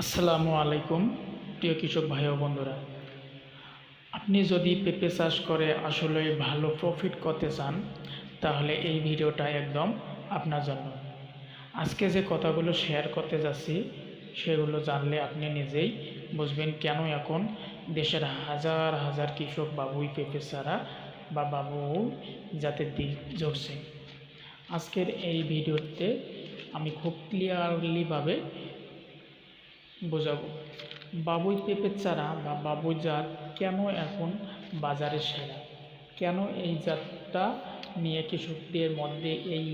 আসসালামু আলাইকুম প্রিয় কৃষক ভাই ও বন্ধুরা। আপনি যদি পেঁপে চাষ করে আসলে ভালো প্রফিট করতে চান, তাহলে এই ভিডিওটা একদম আপনার জন্য। আজকে যে কথাগুলো শেয়ার করতে যাচ্ছি সেগুলো জানলে আপনি নিজেই বুঝবেন কেন এখন দেশের হাজার হাজার কৃষক বাবুই পেঁপে চারা বা বাবু জাতের দিক ঝরছে। আজকের এই ভিডিওতে আমি খুব ক্লিয়ারলিভাবে বোঝাবো বাবুই পেঁপের চারা বা বাবুই জাত কেন এখন বাজারে সেরা, কেন এই জাতটা নিয়ে কৃষকদের মধ্যে এই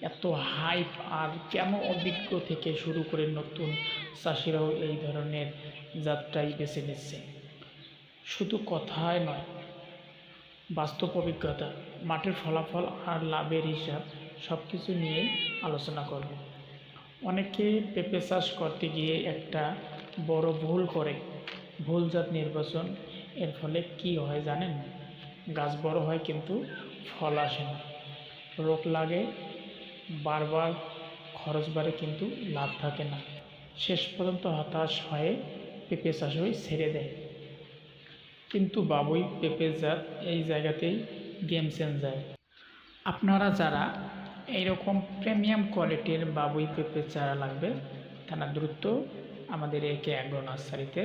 এত হাইপ, আর কেন অভিজ্ঞ থেকে শুরু করে নতুন চাষিরাও এই ধরনের জাতটাই বেছে নিচ্ছে। শুধু কথায় নয়, বাস্তব অভিজ্ঞতা, মাঠের ফলাফল আর লাভের হিসাব সব কিছু নিয়েই আলোচনা করব। অনেকে পেঁপে চাষ করতে গিয়ে একটা বড় ভুল করে, ভুল জাত নির্বাচন। এর ফলে কি হয় জানেন? গাছ বড় হয় কিন্তু ফল আসে না, রোগ লাগে বারবার, খরচ বাড়ে কিন্তু লাভ থাকে না। শেষ পর্যন্ত হতাশ হয়ে পেঁপে চাষই ছেড়ে দেয়। কিন্তু বাবুই পেঁপে জাত এই জায়গাতেই গেম চেঞ্জার। আপনারা যারা এইরকম প্রিমিয়াম কোয়ালিটির বাবুই পেঁপে চারা লাগবে, তারা দ্রুত আমাদের একে অ্যাগ্রো নার্সারিতে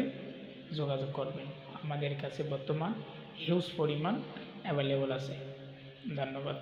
যোগাযোগ করবেন। আমাদের কাছে বর্তমান হিউজ পরিমাণ অ্যাভেলেবল আছে। ধন্যবাদ।